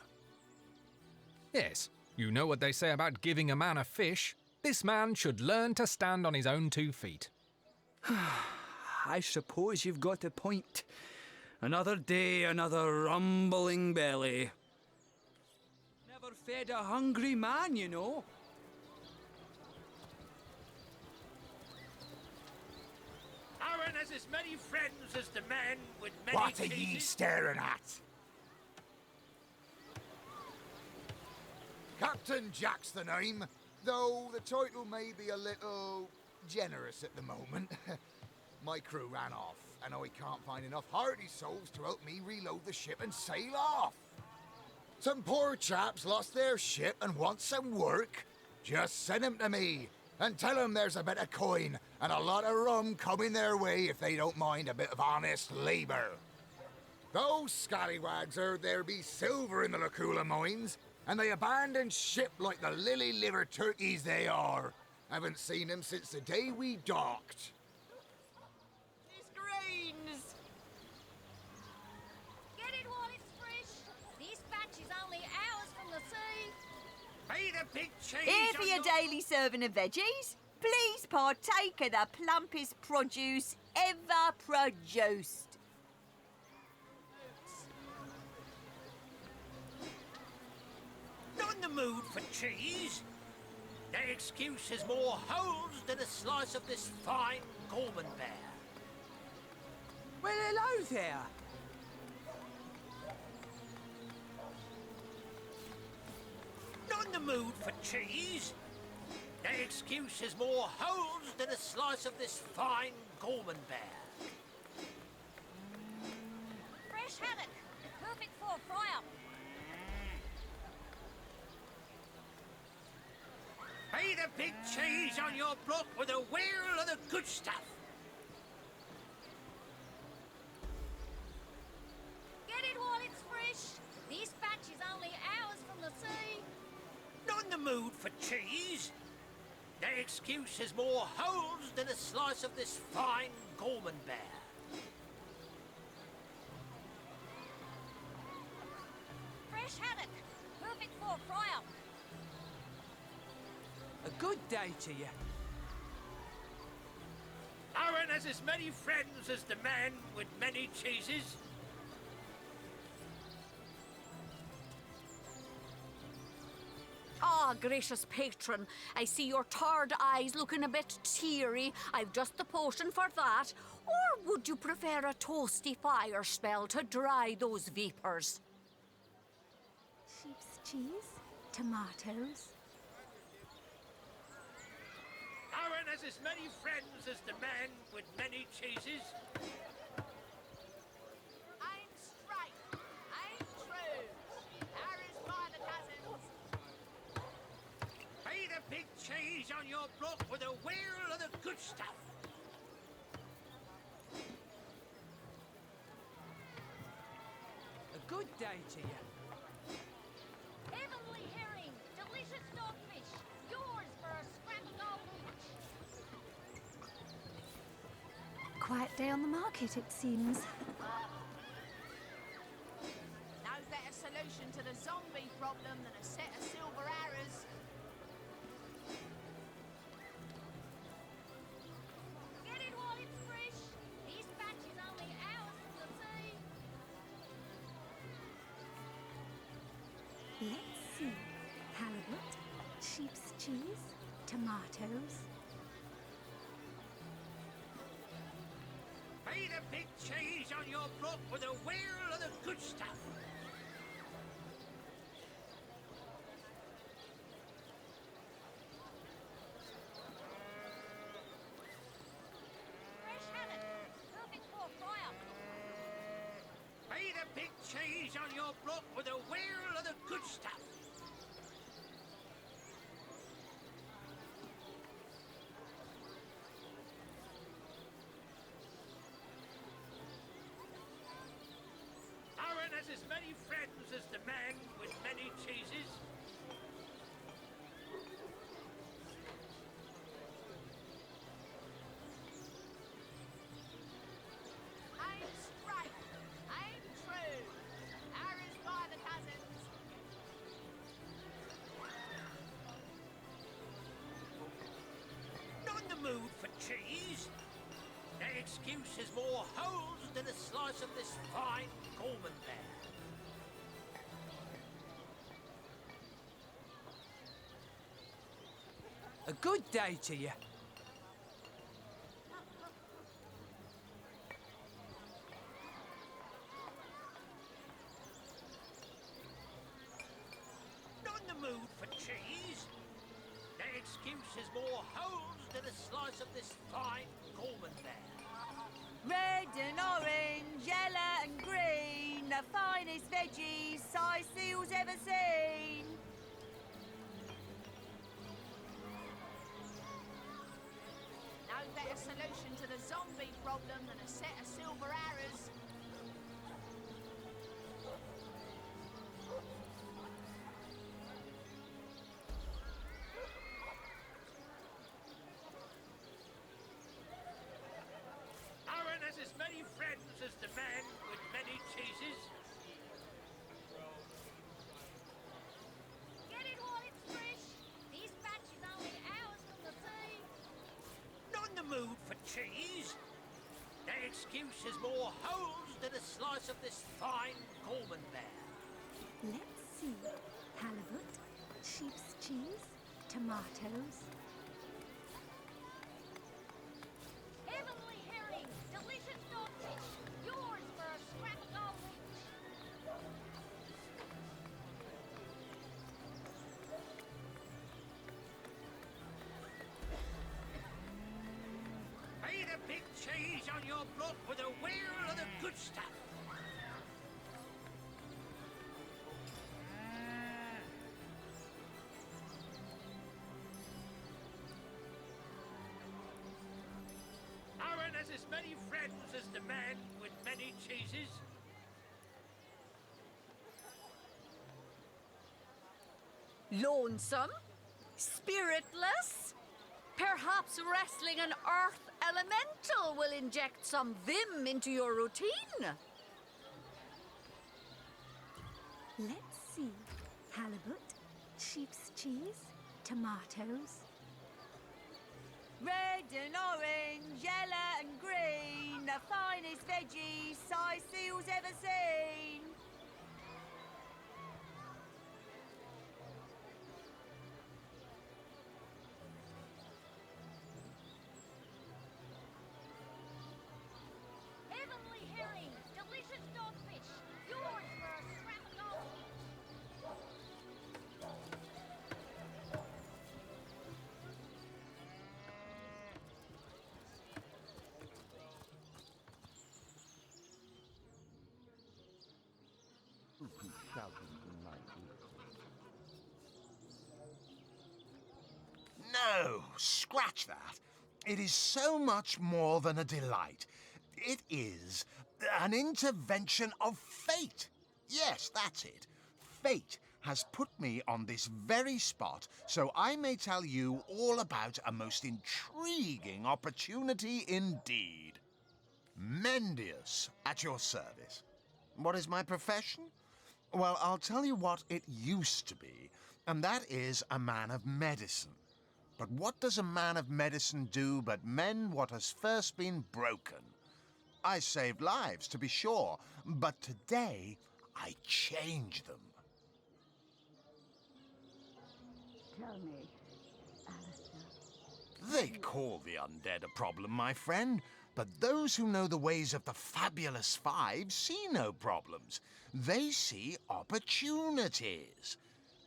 [SPEAKER 6] Yes, you know what they say about giving a man a fish. This man should learn to stand on his own 2 feet.
[SPEAKER 18] I suppose you've got a point. Another day, another rumbling belly. Never fed a hungry man, you know.
[SPEAKER 3] Aaron has as many friends as the man with many
[SPEAKER 11] What are ye
[SPEAKER 3] cheeses.
[SPEAKER 11] staring at? Captain Jack's the name, though the title may be a little generous at the moment. My crew ran off, and I can't find enough hardy souls to help me reload the ship and sail off. Some poor chaps lost their ship and want some work. Just send them to me, and tell them there's a bit of coin and a lot of rum coming their way if they don't mind a bit of honest labour. Those scallywags heard there be silver in the Lacula mines, and they abandoned ship like the lily-liver turkeys they are. Haven't seen them since the day we docked.
[SPEAKER 10] These greens! Get it while it's fresh. This batch is only hours from the sea.
[SPEAKER 3] Pay the big cheese.
[SPEAKER 19] Here for
[SPEAKER 3] on
[SPEAKER 19] your daily serving of veggies. Please partake of the plumpest produce ever produced.
[SPEAKER 3] Not in the mood for cheese. That excuse has more holes than a slice of this fine Gorman bear.
[SPEAKER 18] Well, hello there.
[SPEAKER 3] Not in the mood for cheese. That excuse has more holes than a slice of this fine Gorman bear.
[SPEAKER 10] Fresh haddock. Perfect for a fry-up.
[SPEAKER 3] Pay the big cheese on your block with a wheel of the good stuff.
[SPEAKER 10] Get it while it's fresh. This batch is only hours from the sea.
[SPEAKER 3] Not in the mood for cheese. That excuse has more holes than a slice of this fine Gorman bear.
[SPEAKER 10] Fresh haddock. Perfect for a fry-up.
[SPEAKER 18] A good day to you.
[SPEAKER 3] Aaron has as many friends as the man with many cheeses.
[SPEAKER 15] Ah, gracious patron, I see your tired eyes looking a bit teary. I've just the potion for that. Or would you prefer a toasty fire spell to dry those vapours?
[SPEAKER 10] Sheep's cheese. Tomatoes.
[SPEAKER 3] Aaron has as many friends as the man with many cheeses.
[SPEAKER 10] I'm straight. I'm true. Harry's by the cousins.
[SPEAKER 3] Pay the big cheese on your block with a wheel of the good stuff.
[SPEAKER 18] A good day to you.
[SPEAKER 10] Heavenly herring. Delicious dogfish. Yours for a scrap gold each. Quiet day on the market, it seems.
[SPEAKER 20] No better solution to the zombie problem than a set of silver arrows.
[SPEAKER 10] Get it while it's fresh. This batch is only hours from the sea. Let's see. Halibut, sheep's
[SPEAKER 15] cheese, tomatoes.
[SPEAKER 3] Be the big cheese on your block with a wheel of the good stuff.
[SPEAKER 15] Fresh haddock, perfect for fire.
[SPEAKER 3] Be the big cheese on your block with a wheel of the good stuff. Aaron has as many friends as the man with many cheeses.
[SPEAKER 20] Aim straight, aim true. Arrows by the cousins.
[SPEAKER 3] Not in the mood for cheese. That excuse is more holes than a slice of this fine Gorman there.
[SPEAKER 18] A good day to you.
[SPEAKER 3] Not in the mood for cheese. That excuse is more holes than a slice of this fine Gorman there.
[SPEAKER 19] Red and orange, yellow and green, the finest veggies size seals ever seen.
[SPEAKER 20] No better solution to the zombie problem than a set of silver arrows.
[SPEAKER 3] Aaron has as many friends as the man with many cheeses.
[SPEAKER 15] Get it while it's fresh. This batch is only hours from the sea.
[SPEAKER 3] Not in the mood for cheese. That excuse is more holes than a slice of this fine Gorman there.
[SPEAKER 15] Let's see. Halibut, sheep's cheese, tomatoes. Heavenly herring, delicious dogfish, yours for a scrap of gold each.
[SPEAKER 3] Be the big cheese on your block with a wheel of the good stuff. Aaron has as many friends as the man with many cheeses.
[SPEAKER 15] Lonesome? Spiritless? Perhaps wrestling an earth elemental will inject some vim into your routine. Let's see. Halibut, sheep's cheese, tomatoes.
[SPEAKER 19] Red and orange, yellow and green, the finest veggies size seals ever seen.
[SPEAKER 15] Heavenly herring, delicious dogfish, yours for a scrap of gold each.
[SPEAKER 1] No, scratch that. It is so much more than a delight. It is an intervention of fate. Yes, that's it. Fate has put me on this very spot so I may tell you all about a most intriguing opportunity indeed. Mendius, at your service. What is my profession? Well, I'll tell you what it used to be, and that is a man of medicine. But what does a man of medicine do but mend what has first been broken? I saved lives, to be sure, but today I change them.
[SPEAKER 21] Tell me,
[SPEAKER 1] They call the undead a problem, my friend, but those who know the ways of the fabulous five see no problems. They see opportunities.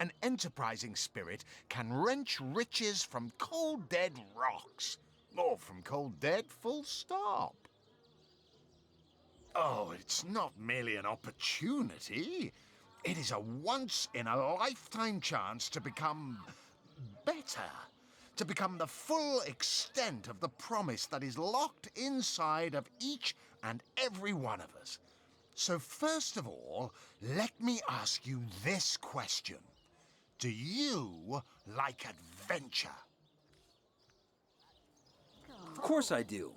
[SPEAKER 1] An enterprising spirit can wrench riches from cold dead rocks, or from cold dead full stop. Oh, it's not merely an opportunity. It is a once-in-a-lifetime chance to become better. To become the full extent of the promise that is locked inside of each and every one of us. So first of all, let me ask you this question. Do you like adventure?
[SPEAKER 17] Of course I do.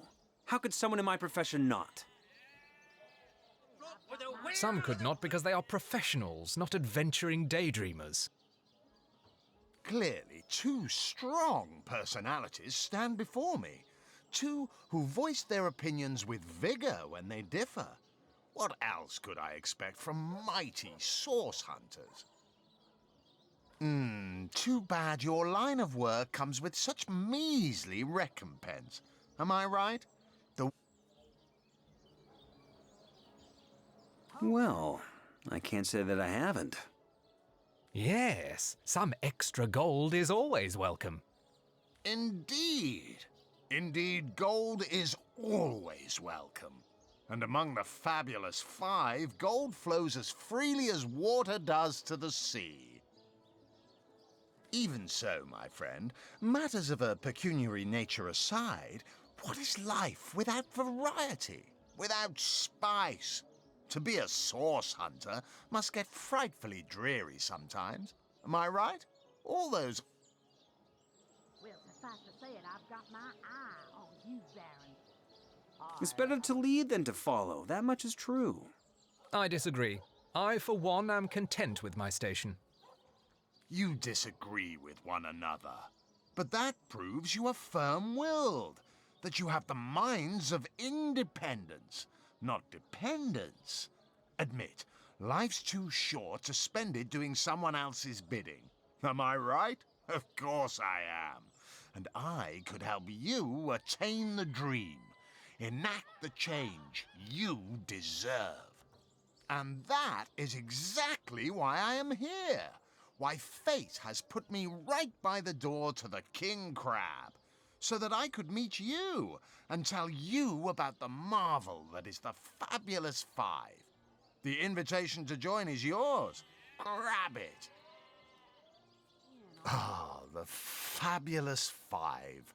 [SPEAKER 17] How could someone in my profession not?
[SPEAKER 6] Some could not because they are professionals, not adventuring daydreamers.
[SPEAKER 1] Clearly, two strong personalities stand before me. Two who voice their opinions with vigor when they differ. What else could I expect from mighty source hunters? Too bad your line of work comes with such measly recompense. Am I right?
[SPEAKER 17] Well, I can't say that I haven't.
[SPEAKER 6] Yes, some extra gold is always welcome.
[SPEAKER 1] Indeed. Indeed, gold is always welcome. And among the fabulous five, gold flows as freely as water does to the sea. Even so, my friend, matters of a pecuniary nature aside, what is life without variety, without spice? To be a source hunter must get frightfully dreary sometimes. Am I right? All those...
[SPEAKER 19] Well, suffice to say it, I've got my eye on you, Baron.
[SPEAKER 17] It's better to lead than to follow. That much is true.
[SPEAKER 6] I disagree. I, for one, am content with my station.
[SPEAKER 1] You disagree with one another. But that proves you are firm-willed, that you have the minds of independence, not dependence. Admit, life's too short to spend it doing someone else's bidding. Am I right? Of course I am. And I could help you attain the dream, enact the change you deserve. And that is exactly why I am here. Why fate has put me right by the door to the King Crab, so that I could meet you and tell you about the marvel that is the Fabulous Five. The invitation to join is yours. Grab it. Ah, the Fabulous Five.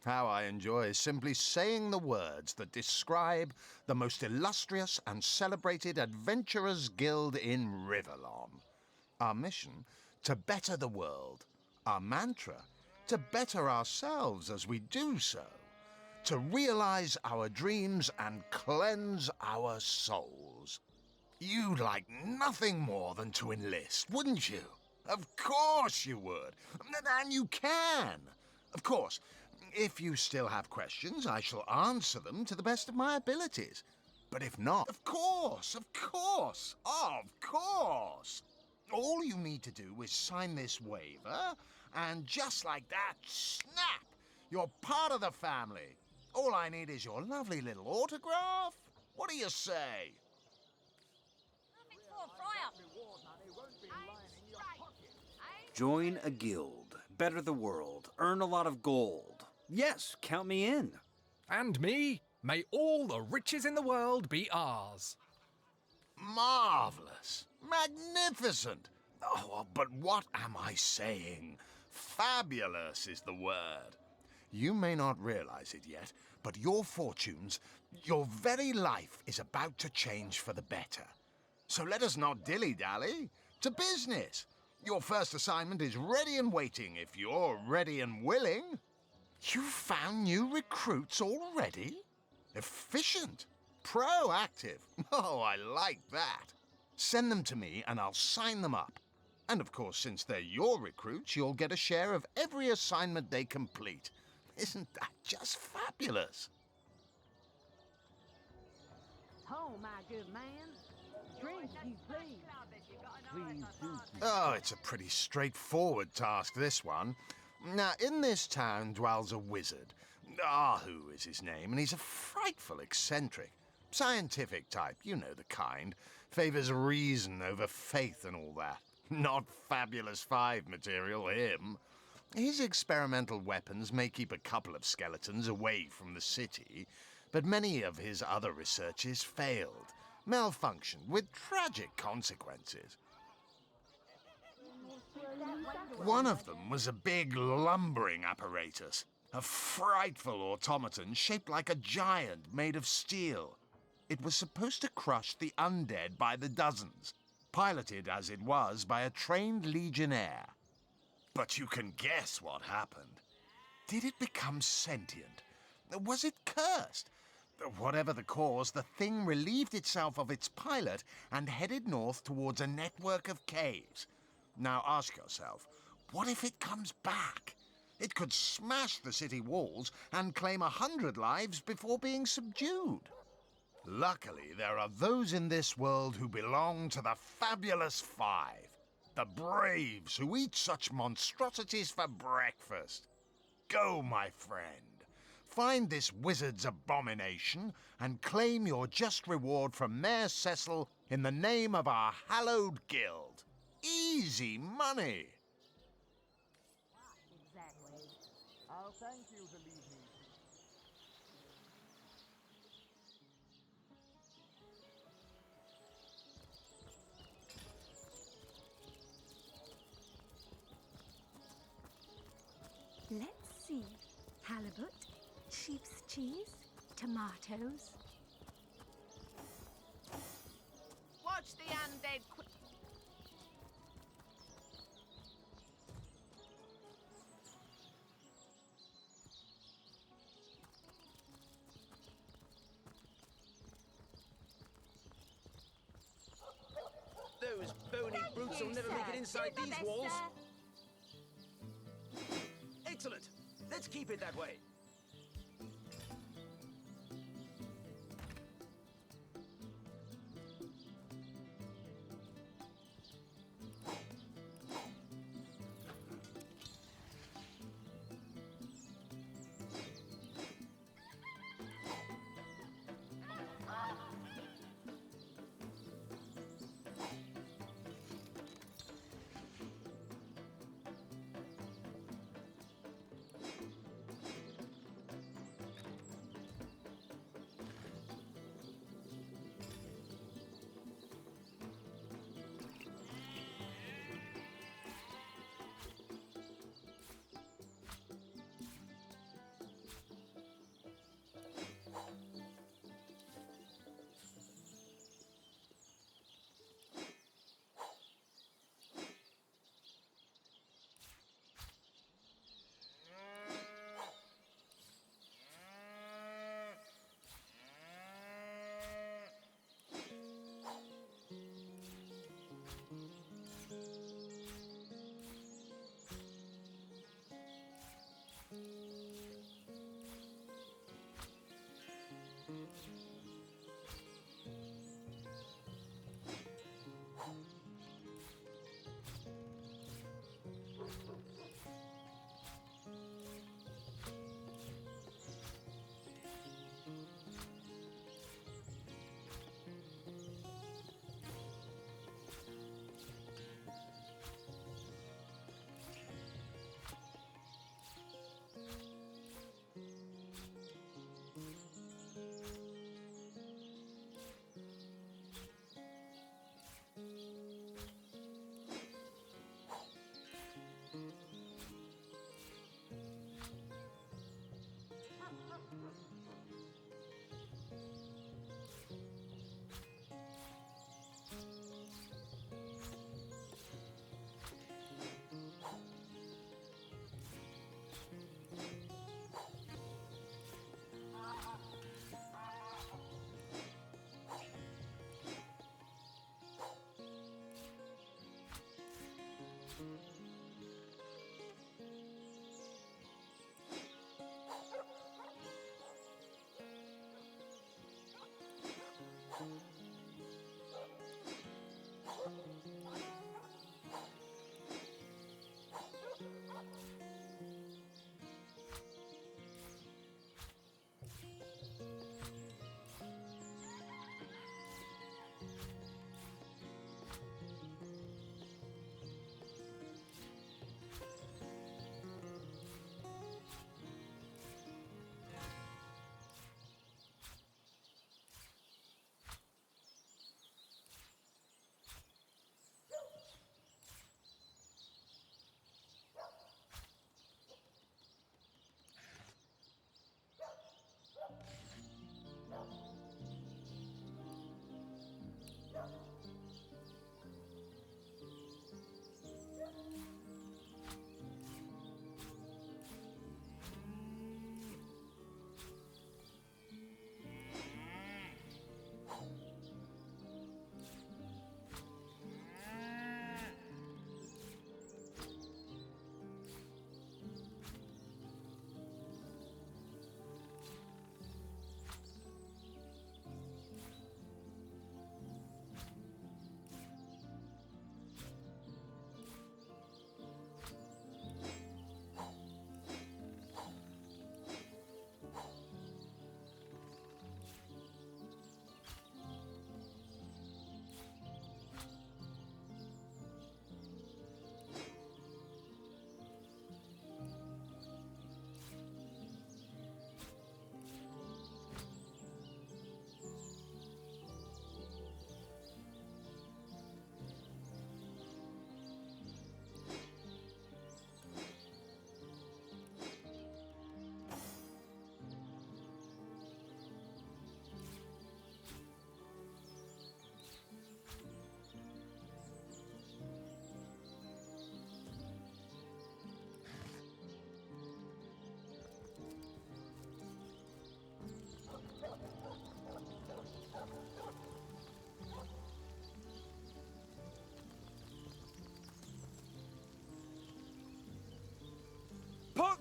[SPEAKER 1] How I enjoy simply saying the words that describe the most illustrious and celebrated adventurers' guild in Riverlon. Our mission, to better the world. Our mantra, to better ourselves as we do so. To realize our dreams and cleanse our souls. You'd like nothing more than to enlist, wouldn't you? Of course you would. And you can. Of course, if you still have questions, I shall answer them to the best of my abilities. But if not, of course, of course, of course. All you need to do is sign this waiver, and just like that, snap! You're part of the family. All I need is your lovely little autograph. What do you say?
[SPEAKER 17] Join a guild, better the world, earn a lot of gold. Yes, count me in.
[SPEAKER 6] And me? May all the riches in the world be ours.
[SPEAKER 1] Marvelous. Magnificent. Oh, but what am I saying? Fabulous is the word. You may not realize it yet, but your fortunes, your very life is about to change for the better. So let us not dilly-dally. To business. Your first assignment is ready and waiting if you're ready and willing. You found new recruits already? Efficient. Proactive. Oh, I like that. Send them to me and I'll sign them up. And of course, since they're your recruits, you'll get a share of every assignment they complete. Isn't that just fabulous?
[SPEAKER 19] Oh, my good man. Drink, you please. Please do.
[SPEAKER 1] Oh, it's a pretty straightforward task, this one.
[SPEAKER 21] Now, in this town dwells a wizard. Ahu is his name, and he's a frightful eccentric. Scientific type, you know the kind. Favors reason over faith and all that. Not Fabulous Five material, him. His experimental weapons may keep a couple of skeletons away from the city, but many of his other researches failed, malfunctioned with tragic consequences. One of them was a big lumbering apparatus, a frightful automaton shaped like a giant made of steel. It was supposed to crush the undead by the dozens, piloted as it was by a trained legionnaire. But you can guess what happened. Did it become sentient? Was it cursed? Whatever the cause, the thing relieved itself of its pilot and headed north towards a network of caves. Now ask yourself, what if it comes back? It could smash the city walls and claim 100 lives before being subdued. Luckily, there are those in this world who belong to the Fabulous Five. The braves who eat such monstrosities for breakfast. Go, my friend. Find this wizard's abomination and claim your just reward from Mayor Cecil in the name of our hallowed guild. Easy money.
[SPEAKER 9] Exactly. I'll thank you to leave me.
[SPEAKER 22] Let's see. Halibut, sheep's cheese, tomatoes.
[SPEAKER 20] Watch the undead
[SPEAKER 16] Those bony brutes will never make it inside these walls. Excellent. Let's keep it that way.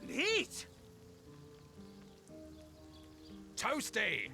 [SPEAKER 3] Neat!
[SPEAKER 6] Toasty!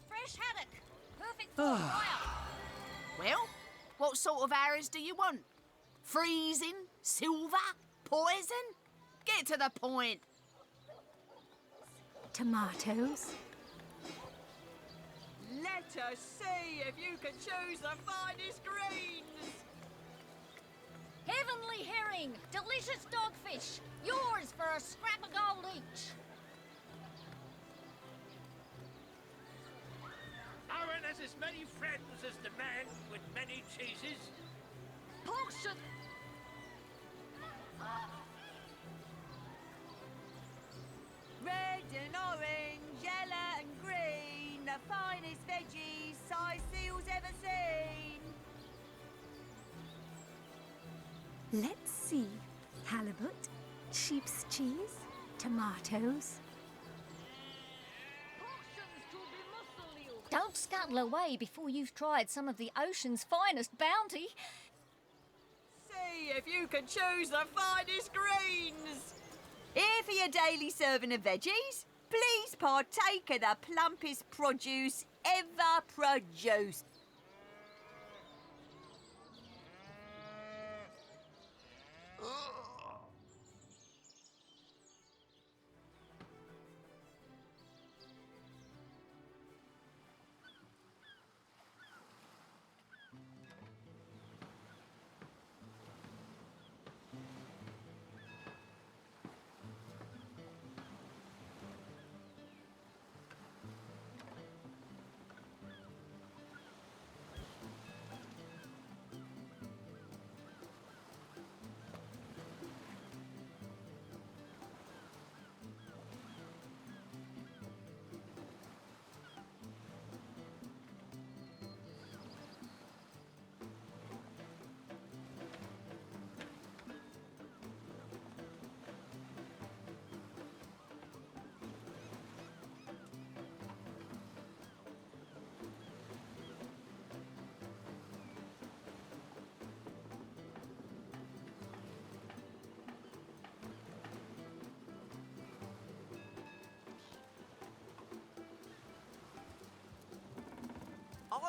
[SPEAKER 20] Fresh haddock. Perfect for a fire. Well, what sort of arrows do you want? Freezing? Silver? Poison? Get to the point.
[SPEAKER 22] Tomatoes.
[SPEAKER 19] Let us see if you can choose the finest greens.
[SPEAKER 15] Heavenly herring, delicious dogfish, yours for a scrap of gold each.
[SPEAKER 2] Aaron has as many friends as the man with many cheeses.
[SPEAKER 15] Portion.
[SPEAKER 19] Red and orange, yellow and green, the finest veggies size seals ever seen.
[SPEAKER 22] Let's see. Halibut, sheep's cheese, tomatoes.
[SPEAKER 15] Don't scuttle away before you've tried some of the ocean's finest bounty.
[SPEAKER 19] See if you can choose the finest greens. Here for your daily serving of veggies, please partake of the plumpest produce ever produced.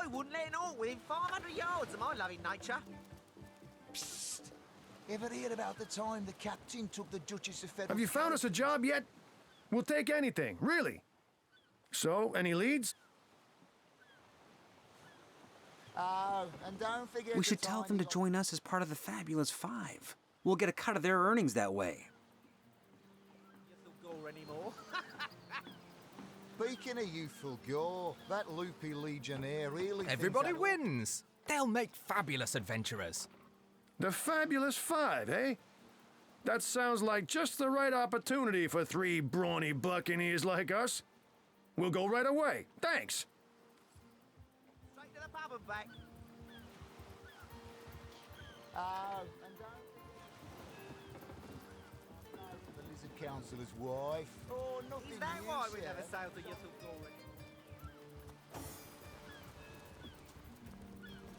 [SPEAKER 3] I wouldn't let it all within 500 yards of my loving nature.
[SPEAKER 11] Psst! Ever hear about the time the captain took the Duchess of Federal...
[SPEAKER 7] Have you found us a job yet? We'll take anything, really. So, any leads?
[SPEAKER 11] Oh, and don't forget
[SPEAKER 17] We should tell them to join us as part of the Fabulous Five. We'll get a cut of their earnings that way.
[SPEAKER 3] Anymore.
[SPEAKER 11] Speaking of youthful gore, that loopy legionnaire really
[SPEAKER 6] Everybody wins. They'll make fabulous adventurers.
[SPEAKER 7] The Fabulous Five, eh? That sounds like just the right opportunity for three brawny buccaneers like us. We'll go right away. Thanks.
[SPEAKER 3] Straight to the pub and back.
[SPEAKER 11] Oh, and don't... The Lizard Councillor's wife. Oh, nothing
[SPEAKER 3] Is that
[SPEAKER 11] new,
[SPEAKER 3] why we
[SPEAKER 11] sir.
[SPEAKER 3] never sailed to Yuthel Goring?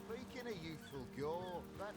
[SPEAKER 11] Speaking of youthful gore, that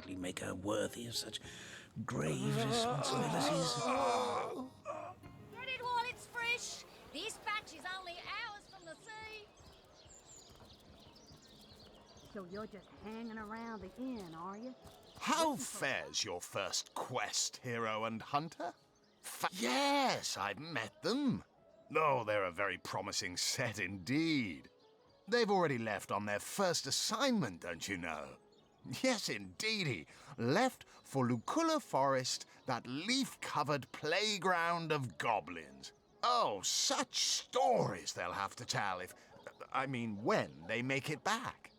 [SPEAKER 2] hardly make her worthy of such grave responsibilities.
[SPEAKER 15] Get it while it's fresh. This batch is only hours from the sea.
[SPEAKER 4] So you're just hanging around the inn, are you?
[SPEAKER 21] How fares your first quest, hero and hunter? Yes, I've met them. Oh, they're a very promising set indeed. They've already left on their first assignment, don't you know? Yes, indeedy. Left for Lucula Forest, that leaf-covered playground of goblins. Oh, such stories they'll have to tell if... I mean, when they make it back.